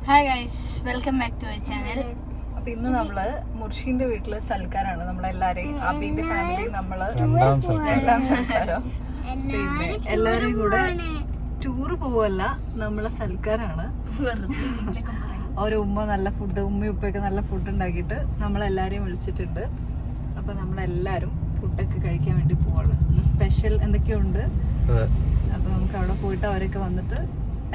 Hi guys, welcome back to our channel. അപ്പൊ ഇന്ന് നമ്മള് മുർഷീന്റെ വീട്ടില് സൽക്കാരാണ്. നമ്മളെല്ലാരെയും അബീന്റെ ഫാമിലി നമ്മള് രണ്ടാം സൽക്കാരം. പിന്നെ എല്ലാരെയും കൂടെ ടൂറ് പോവല്ല, നമ്മളെ സൽക്കാരാണ്. ഒരു ഉമ്മ നല്ല ഫുഡ്, ഉമ്മയും ഉപ്പയൊക്കെ നല്ല ഫുഡ് ഉണ്ടാക്കിയിട്ട് നമ്മളെല്ലാരെയും വിളിച്ചിട്ടുണ്ട്. അപ്പൊ നമ്മളെല്ലാരും ഫുഡൊക്കെ കഴിക്കാൻ വേണ്ടി പോവാണ്. സ്പെഷ്യൽ എന്തൊക്കെയുണ്ട്. അപ്പൊ നമുക്ക് അവിടെ പോയിട്ട് അവരൊക്കെ വന്നിട്ട്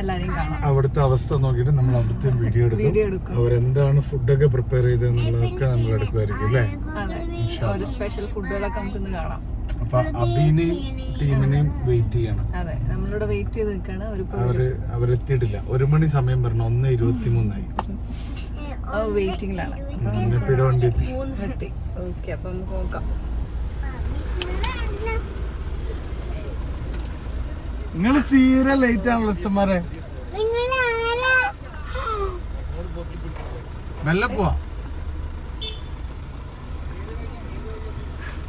എല്ലാരെയും കാണാം. അവിടുത്തെ അവസ്ഥ നോക്കിയിട്ട് നമ്മൾ അവിടുത്തെ വീഡിയോ എടുക്കും. അവരെന്താണ് ഫുഡൊക്കെ പ്രിപ്പയർ ചെയ്തെന്നുള്ളതൊക്കെ നമ്മൾ എടുക്കുമായിരിക്കും അല്ലേ? ഒരു സ്പെഷ്യൽ ഫുഡുകളൊക്കെ നമുക്കിന്ന് കാണാം. അപ്പൊ അബീനെയും ടീമിനെയും വെയിറ്റ് ചെയ്യണം. അതെ, നമ്മളിവിടെ വെയിറ്റ് ചെയ്ത് നിൽക്കാണ്. അവരെത്തിയിട്ടില്ല. 1 മണി സമയം പറഞ്ഞു, 1:23 വെയിറ്റിംഗിലാണ്. വണ്ടി എത്തി. ഓക്കെ, അപ്പൊ നമുക്ക് നോക്കാം. നിങ്ങൾ സീരിയൽ ലേറ്റ് ആണല്ലോ ഇഷ്ടന്മാരെ. മെല്ലെ പോവാ.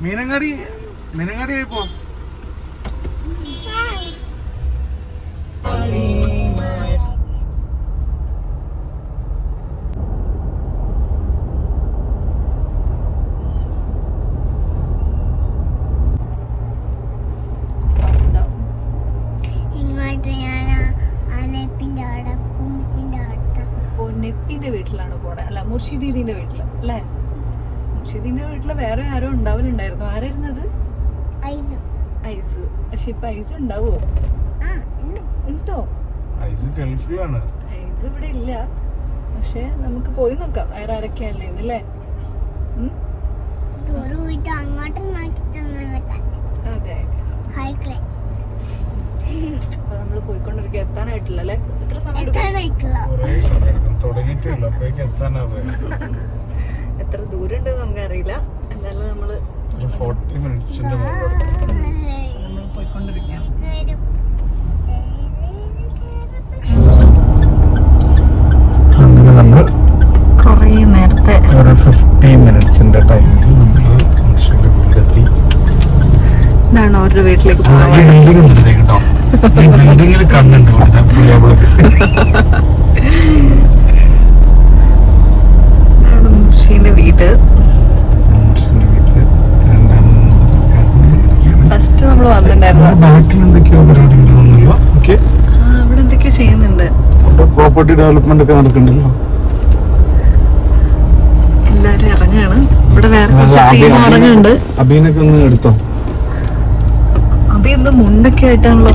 മീനങ്ങാടി വഴി പോവാം. നെപ്പിന്റെ വീട്ടിലാണ് പോണേ, അല്ല മുർഷിദീദിന്റെ വീട്ടില് അല്ലേ? മുർഷിദീന്റെ വീട്ടില് വേറെ ആരോ ഉണ്ടാവലുണ്ടായിരുന്നു. ആരായിരുന്നത്? ഐസ്. പക്ഷെ ഇപ്പൊ ഐസ് ഉണ്ടാവോ? ഉണ്ടോ? ഐസ് ഇവിടെ ഇല്ല. പക്ഷെ നമുക്ക് പോയി നോക്കാം വേറെ ആരൊക്കെയല്ലേ അല്ലേ? അതെ, അപ്പൊ നമ്മള് പോയിക്കൊണ്ടിരിക്കുക. എത്താനായിട്ടില്ല അല്ലേ? എത്ര സമയം എത്ര ദൂരം ഉണ്ടെന്ന് നമുക്കറിയില്ല. എന്നാലും നമ്മള് 40 മിനിറ്റ്സിന്റെ നമ്മൾ പോയിക്കൊണ്ടിരിക്കാം. അങ്ങനെ നമ്മൾ കൊറേ നേരത്തെ 15 മിനിറ്റ്സിന്റെ ടൈമിൽ നമ്മള് വീടെത്തി. ഇതാണ് അവരുടെ വീട്ടിലേക്ക് കേട്ടോ. ഈ ബിൽഡിങ്ങിൽ കണ്ണുണ്ട് ഇവിടുത്തെ മുർഷീന്റെ വീട്. ഫസ്റ്റ് നമ്മൾ വന്നിട്ടുണ്ടായിരുന്നു. ബാക്കിൽ എന്തൊക്കെയോ പരിപാടി ഉണ്ടല്ലോ. ഓക്കെ, അവിടെ എന്തൊക്കെയോ ചെയ്യുന്നുണ്ട്. പ്രോപ്പർട്ടി ഡെവലപ്മെന്റ് ഒക്കെ നടക്കുന്നുണ്ടല്ലോ. എല്ലാരും ഇറങ്ങാണ്. ഇവിടെ വേറെ ഇറങ്ങുന്നുണ്ട്. അബീനൊക്കെ ഒന്ന് എടുത്തോ. അബി എന്ത് മുണ്ടൊക്കെ ആയിട്ടാണല്ലോ.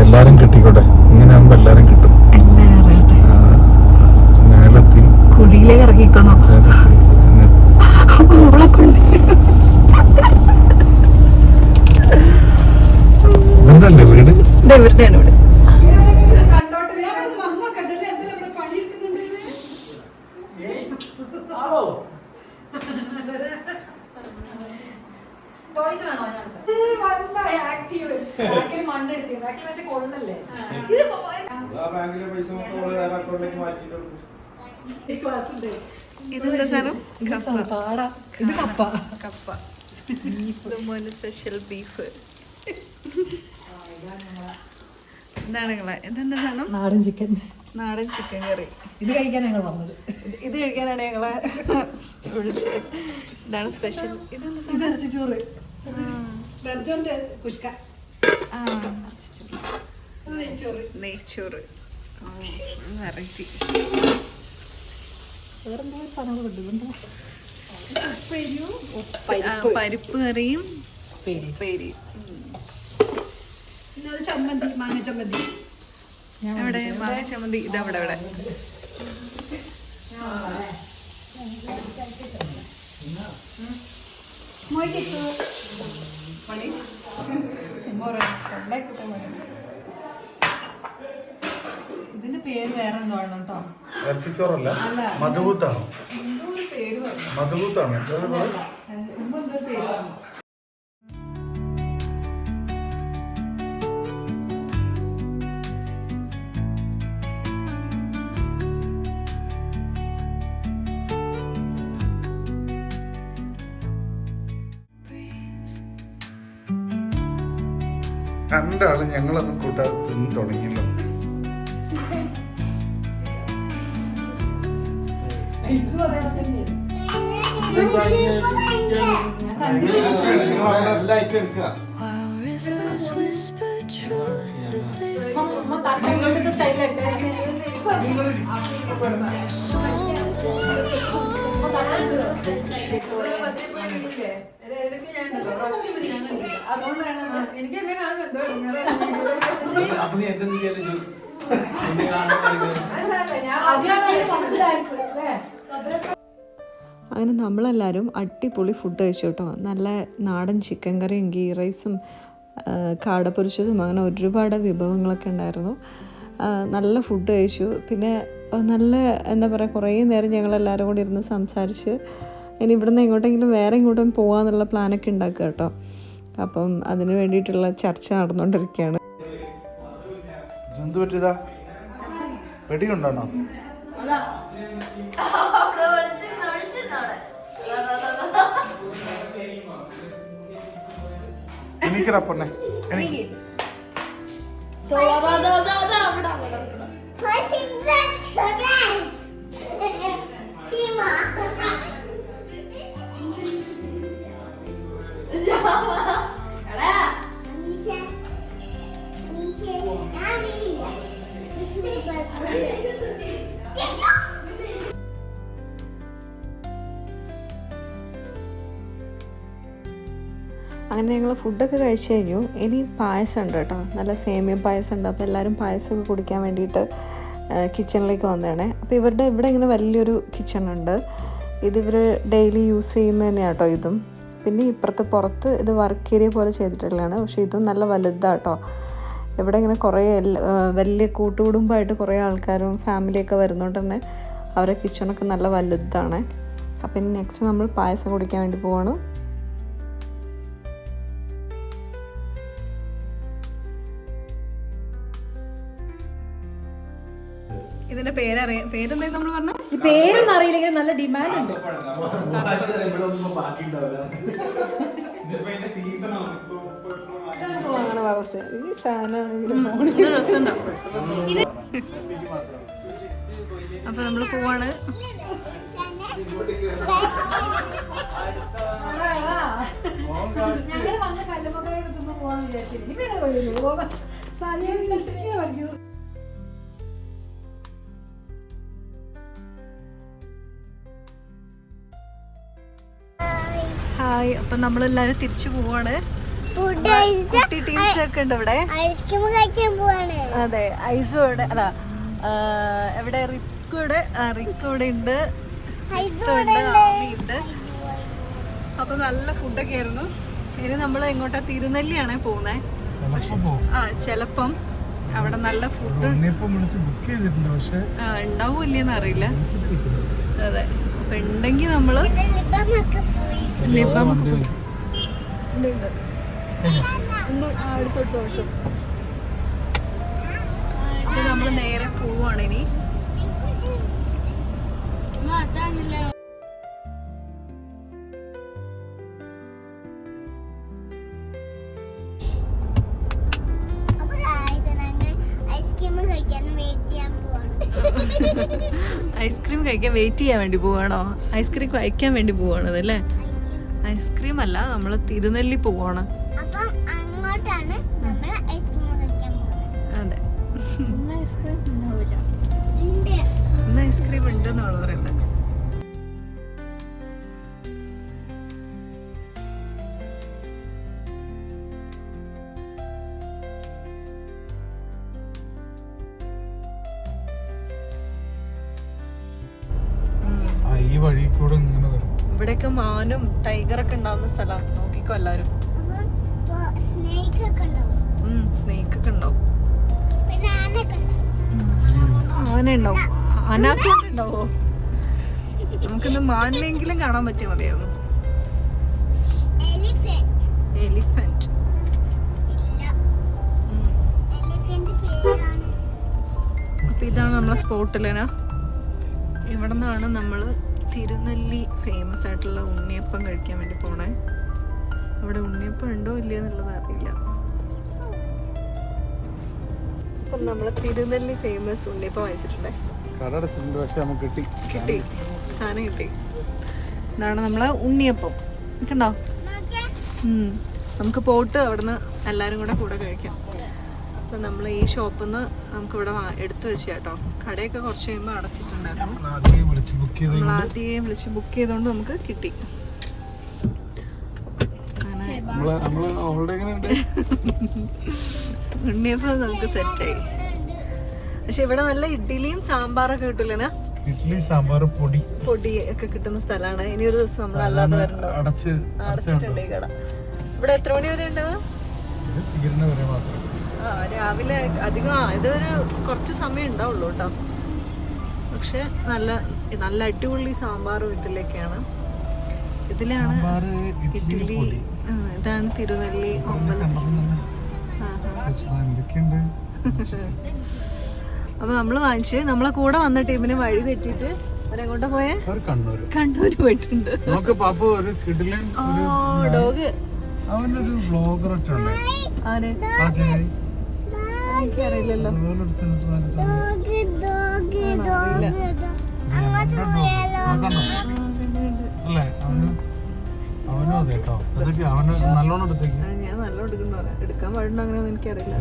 എല്ലാരും കിട്ടിക്കോട്ടെ. ഇങ്ങനെ ആകുമ്പോ എല്ലാരും കിട്ടും. എല്ലാരും ഇറങ്ങട്ടെ. മേലെത്തി കുഴിയിലേക്ക് ഇറങ്ങിക്കോന്നോ. അവളെ കൊണ്ട് വീട് ഇവരുടെയാണ് വീട്. ഇതെന്താ സാധനം? കപ്പ. Special beef. എന്താണ് നിങ്ങളെ ഇതെന്താ സാധനം? നാടൻ ചിക്കൻ കറി. ഇത് കഴിക്കാനാണ് ഞങ്ങളെ വിളിച്ചത്. ഇതാണ് സ്പെഷ്യൽ. ഇതെന്താ ചോറ്? നെയ്ച്ചോറ്. വെറൈറ്റി. പരിപ്പ് കറിയും ഉപ്പേരി. ചമ്മന്തി, മാങ്ങ ചമ്മന്തി. എവിടെ മാങ്ങ ചമ്മന്തി? ഇതവിടെ ഇവിടെ. ഇതിന്റെ പേര് വേറെ എന്തോ ആണ് കേട്ടോ. ഇറച്ചിച്ചോറല്ല, മധുകൂത്താണോ? എന്തോ ഒരു പേര് പറഞ്ഞു. മധുകൂത്താണോ? മുമ്പ് എന്തോ ഒരു പേര് പറഞ്ഞു. രണ്ടാളും ഞങ്ങളൊന്നും കൂട്ടാതെ തിന്ന് തുടങ്ങിയല്ലോ. അങ്ങനെ നമ്മളെല്ലാവരും അടിപൊളി ഫുഡ് കഴിച്ചു കേട്ടോ. നല്ല നാടൻ ചിക്കൻ കറിയും ഗീ റൈസും കാട പൊരിച്ചതും അങ്ങനെ ഒരുപാട് വിഭവങ്ങളൊക്കെ ഉണ്ടായിരുന്നു. നല്ല ഫുഡ് കഴിച്ചു. പിന്നെ നല്ല എന്താ പറയുക, കുറേ നേരം ഞങ്ങളെല്ലാവരും കൂടി ഇരുന്ന് സംസാരിച്ച് ഇനി ഇവിടുന്ന് എങ്ങോട്ടെങ്കിലും വേറെ ഇങ്ങോട്ടും പോകാമെന്നുള്ള പ്ലാനൊക്കെ ഉണ്ടാക്കുക കേട്ടോ. അപ്പം അതിന് വേണ്ടിയിട്ടുള്ള ചർച്ച നടന്നുകൊണ്ടിരിക്കുകയാണ്. എന്ത് പറ്റിയതാ? വെടി കൊണ്ടാണോ? എനിക്കടാ പൊന്നെ എനിക്ക് അങ്ങനെ ഞങ്ങൾ ഫുഡൊക്കെ കഴിച്ച് കഴിഞ്ഞു. ഇനി പായസം ഉണ്ട് കേട്ടോ, നല്ല സേമിയ പായസം ഉണ്ട്. അപ്പോൾ എല്ലാവരും പായസമൊക്കെ കുടിക്കാൻ വേണ്ടിയിട്ട് കിച്ചണിലേക്ക് വന്നതാണ്. അപ്പോൾ ഇവരുടെ ഇവിടെ ഇങ്ങനെ വലിയൊരു കിച്ചണുണ്ട്. ഇതിവർ ഡെയിലി യൂസ് ചെയ്യുന്നത് തന്നെയാണ് കേട്ടോ ഇതും. പിന്നെ ഇപ്പുറത്ത് പുറത്ത് ഇത് വർക്ക് ഏരിയ പോലെ ചെയ്തിട്ടുള്ളതാണ്. പക്ഷേ ഇതും നല്ല വലുതാണ് കേട്ടോ. ഇവിടെ ഇങ്ങനെ കുറേ വലിയ കൂട്ടുകുടുംബമായിട്ട് കുറേ ആൾക്കാരും ഫാമിലിയൊക്കെ വരുന്നതുകൊണ്ട് തന്നെ അവരുടെ കിച്ചണൊക്കെ നല്ല വലുതാണ്. അപ്പം ഇനി നെക്സ്റ്റ് നമ്മൾ പായസം കുടിക്കാൻ വേണ്ടി പോവാണ്. ഇതിന്റെ പേരെന്താ നമ്മൾ പറഞ്ഞ പേരൊന്നും അറിയില്ലെങ്കിൽ നല്ല ഡിമാൻഡ് ഉണ്ട്. ഈ സാധനമാണെങ്കിലും അപ്പൊ നമ്മള് പോവാണ്. ഞങ്ങള് വന്ന കല്ലുമക്കളെ പോവാന്ന് വിചാരിച്ചിരുന്നു. ഹായ്, അപ്പൊ നമ്മളെല്ലാരും തിരിച്ചു പോവാണ്. കുട്ടി ടീംസ് ഒക്കെ ഉണ്ട് ഇവിടെ. അതെ, ഐസു ഇവിടെ അല്ല എവിടെ റിക്കു ഇവിടെ ഉണ്ട്, ആമിയുണ്ട്. അപ്പൊ നല്ല ഫുഡൊക്കെ ആയിരുന്നു. ഇനി നമ്മൾ എങ്ങോട്ടാ? തിരുനെല്ലിയാണേ പോകുന്നേ. ചെലപ്പം അവിടെ നല്ല ഫുഡ് ഉണ്ടാവൂല്ലേന്ന് അറിയില്ല. അതെ, അപ്പൊ ഉണ്ടെങ്കിൽ നമ്മള് അടുത്തോട്ട് നമ്മള് നേരെ പോവാണ് ഇനി. ഐസ്ക്രീം കഴിക്കാൻ വെയിറ്റ് ചെയ്യാൻ വേണ്ടി പോവാണോ? ഐസ്ക്രീം കഴിക്കാൻ വേണ്ടി പോവാണത് അല്ലേ? ഐസ്ക്രീം അല്ല, നമ്മള് തിരുനെല്ലി പോവാണ്. അതെ, ഇന്ന് ഐസ്ക്രീം ഉണ്ട് എന്നാണ് പറയുന്നത്. ഈ വഴി കൂടെ ഇവിടെയൊക്കെ മാനും ടൈഗറൊക്കെ ഉണ്ടാവുന്ന സ്ഥലം. നോക്കിക്കോ എല്ലാരും. സ്നേക്ക് ഒക്കെ ഉണ്ടാവും. ആന ഉണ്ടാവും. അനാക്കോണ്ട ഉണ്ടാവോ? നമുക്കിന്ന് മാനിനെങ്കിലും കാണാൻ പറ്റിയ മതിയായിരുന്നു. എലിഫന്റ്. അപ്പൊ ഇതാണ് നമ്മളെ സ്പോട്ടിലേനാ. ഇവിടെ നിന്നാണ് നമ്മള് തിരുനെല്ലി ഫേമസ് ആയിട്ടുള്ള ഉണ്ണിയപ്പം കഴിക്കാൻ വേണ്ടി പോണേ. അവിടെ ഉണ്ണിയപ്പം ഉണ്ടോ ഇല്ലയെന്നുള്ളത് അറിയില്ല. അപ്പം നമ്മളെ തിരുനെല്ലി ഫേമസ് ഉണ്ണിയപ്പം വാങ്ങിച്ചിട്ടുണ്ടേ. കട അടച്ചിട്ടുണ്ട്, പക്ഷെ നമുക്ക് കിട്ടി, സാധനം കിട്ടി. ഇതാണ് നമ്മളെ ഉണ്ണിയപ്പം. കണ്ടോ? നമുക്ക് പോയിട്ട് അവിടുന്ന് എല്ലാവരും കൂടെ കഴിക്കാം. അപ്പം നമ്മൾ ഈ ഷോപ്പിൽ നിന്ന് നമുക്കിവിടെ എടുത്തു വെച്ച് കേട്ടോ. കടയൊക്കെ കുറച്ച് കഴിയുമ്പോൾ അടച്ചിട്ടുണ്ടായിരുന്നു. നമ്മൾ ആദ്യം വിളിച്ച് ബുക്ക് ചെയ്തോണ്ട് നമുക്ക് കിട്ടി. ഉണ്ണിയപ്പം നമുക്ക് സെറ്റായി. പക്ഷെ ഇവിടെ നല്ല ഇഡ്ഡലിയും സാമ്പാറൊക്കെ കിട്ടില്ല. ഇഡ്ഡലി സാമ്പാർ പൊടി ഒക്കെ കിട്ടുന്ന സ്ഥലമാണ്. ഇനി ഒരു ദിവസം നമ്മൾ അല്ലാതെ വരണ്ടോ? അടച്ചിട്ടുണ്ട് ഈ കട. ഇവിടെ എത്ര മണി വരെ ഉണ്ടാവുക? രാവിലെ അധികം ഇതൊരു കുറച്ച് സമയം ഉണ്ടാവുള്ളൂ കേട്ടോ. പക്ഷെ നല്ല അടിപൊളി സാമ്പാറും ഇഡ്ഡലിയൊക്കെയാണ്. ഇതിലാണ് ഇഡ്ഡലി. ഇതാണ് തിരുനെല്ലി അമ്പലം. അപ്പൊ നമ്മള് വാങ്ങിച്ച് നമ്മളെ കൂടെ വന്ന ടീമിന് വഴി തെറ്റിട്ട് അവരെങ്ങോട്ടാ പോയെ? കണ്ണൂര് പോയിട്ടുണ്ട്. ഡോഗ് എനിക്കറിയില്ലല്ലോ. ഞാൻ നല്ലോണം എടുക്കണ്ടോ? എടുക്കാൻ പാടുണ്ടോ അങ്ങനെയൊന്നും എനിക്കറിയില്ല.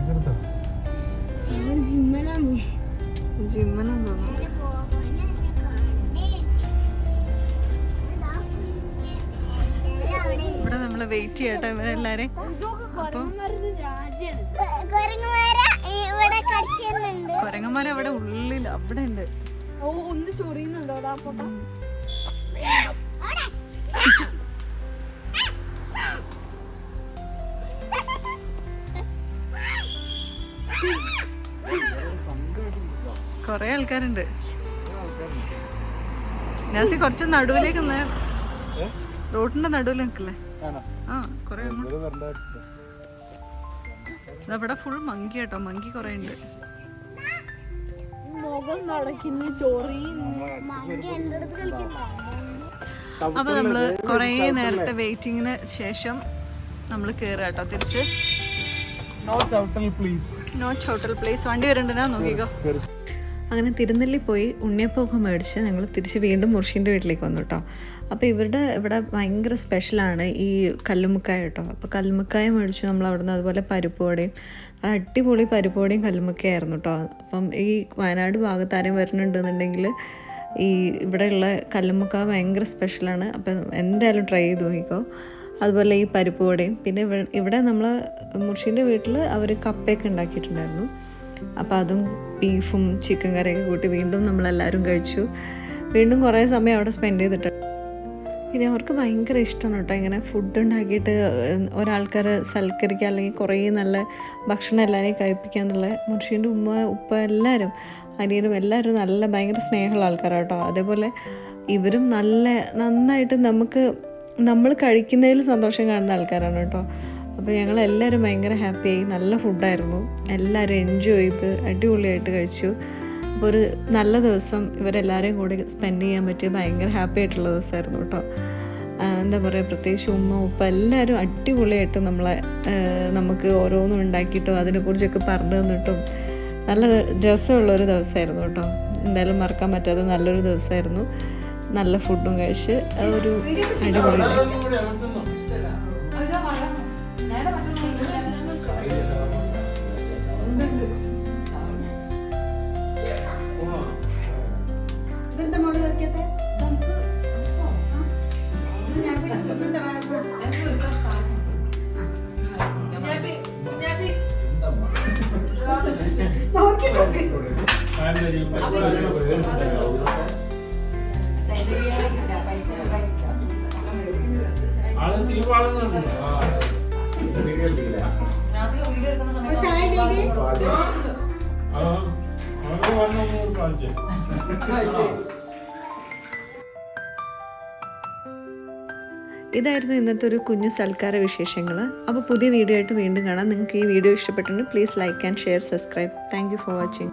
ജിമ്മനാന്ന് തോന്നുന്നു. ഇവിടെ നമ്മള് വെയിറ്റ് ചെയ്യട്ടെ ഇവരെല്ലാരെയും. കൊരങ്ങന്മാരെ അവിടെ ഉള്ളിൽ അവിടെ ഉണ്ട്. ഒന്ന് ചൊറിയുന്നുണ്ടോ? കൊറേ ആൾക്കാരുണ്ട്. നാസി കുറച്ച് നടുവിലേക്ക് റോഡിന്റെ നടുവിൽ നിൽക്കില്ലേ? ആ കൊറേ ഇവിടെ ഫുൾ മങ്കി കേട്ടോ. മങ്കി കൊറേ ഉണ്ട്. അപ്പൊ നമ്മള് കൊറേ നേരത്തെ വെയിറ്റിങ്ങിന് ശേഷം നമ്മള് കേറുക കേട്ടോ തിരിച്ച്. No hotel please. വണ്ടി വരണ്ടെന്നാ നോക്കിക്കോ. അങ്ങനെ തിരുനെല്ലി പോയി ഉണ്ണിയപ്പമൊക്കെ മേടിച്ച് ഞങ്ങൾ തിരിച്ച് വീണ്ടും മുർഷീൻ്റെ വീട്ടിലേക്ക് വന്നു കേട്ടോ. അപ്പോൾ ഇവിടെ ഭയങ്കര സ്പെഷ്യലാണ് ഈ കല്ലുമുക്കായ കേട്ടോ. അപ്പോൾ കല്ലുമുക്കായ മേടിച്ചു നമ്മൾ അവിടുന്ന്. അതുപോലെ പരിപ്പുവടയും, അടിപൊളി പരിപ്പുവടയും കല്ലുമുക്കയായിരുന്നു കേട്ടോ. അപ്പം ഈ വയനാട് ഭാഗത്താരും വരുന്നുണ്ടെന്നുണ്ടെങ്കിൽ ഈ ഇവിടെയുള്ള കല്ലുമുക്ക ഭയങ്കര സ്പെഷ്യലാണ്. അപ്പം എന്തായാലും ട്രൈ ചെയ്ത് നോക്കിക്കോ. അതുപോലെ ഈ പരിപ്പുവടയും. പിന്നെ ഇവിടെ നമ്മൾ മുർഷീൻ്റെ വീട്ടിൽ അവർ കപ്പയൊക്കെ ഉണ്ടാക്കിയിട്ടുണ്ടായിരുന്നു. അപ്പോൾ അതും ബീഫും ചിക്കൻ കറിയൊക്കെ കൂട്ടി വീണ്ടും നമ്മളെല്ലാവരും കഴിച്ചു. വീണ്ടും കുറേ സമയം അവിടെ സ്പെൻഡ് ചെയ്തിട്ടുണ്ട്. പിന്നെ അവർക്ക് ഭയങ്കര ഇഷ്ടമാണ് കേട്ടോ ഇങ്ങനെ ഫുഡ് ഉണ്ടാക്കിയിട്ട് ഒരാൾക്കാരെ സൽക്കരിക്കുക, അല്ലെങ്കിൽ കുറേ നല്ല ഭക്ഷണം എല്ലാവരെയും കഴിപ്പിക്കുക എന്നുള്ള. മുർഷീൻ്റെ ഉപ്പ എല്ലാവരും അനിയനും എല്ലാവരും ഭയങ്കര സ്നേഹമുള്ള ആൾക്കാരാണ് കേട്ടോ. അതേപോലെ ഇവരും നന്നായിട്ട് നമ്മൾ കഴിക്കുന്നതിൽ സന്തോഷം കാണുന്ന ആൾക്കാരാണ് കേട്ടോ. അപ്പോൾ ഞങ്ങളെല്ലാവരും ഭയങ്കര ഹാപ്പിയായി. നല്ല ഫുഡായിരുന്നു. എല്ലാവരും എൻജോയ് ചെയ്ത് അടിപൊളിയായിട്ട് കഴിച്ചു. അപ്പോൾ ഒരു നല്ല ദിവസം ഇവരെല്ലാവരെയും കൂടി സ്പെൻഡ് ചെയ്യാൻ പറ്റിയ ഭയങ്കര ഹാപ്പി ആയിട്ടുള്ള ദിവസമായിരുന്നു കേട്ടോ. എന്താ പറയുക, പ്രത്യേകിച്ച് ഉപ്പ എല്ലാവരും അടിപൊളിയായിട്ട് നമുക്ക് ഓരോന്നും ഉണ്ടാക്കിയിട്ടും അതിനെക്കുറിച്ചൊക്കെ പറഞ്ഞു തന്നിട്ടും നല്ല രസമുള്ളൊരു ദിവസമായിരുന്നു കേട്ടോ. എന്തായാലും മറക്കാൻ പറ്റാത്ത നല്ലൊരു ദിവസമായിരുന്നു. നല്ല ഫുഡും കഴിച്ച് ഒരു അടിപൊളി. ഇതായിരുന്നു ഇന്നത്തെ ഒരു കുഞ്ഞു സൽക്കാര വിശേഷങ്ങൾ. അപ്പോൾ പുതിയ വീഡിയോ ആയിട്ട് വീണ്ടും കാണാം. നിങ്ങൾക്ക് ഈ വീഡിയോ ഇഷ്ടപ്പെട്ടിട്ടുണ്ടെങ്കിൽ please like and share, subscribe. Thank you for watching.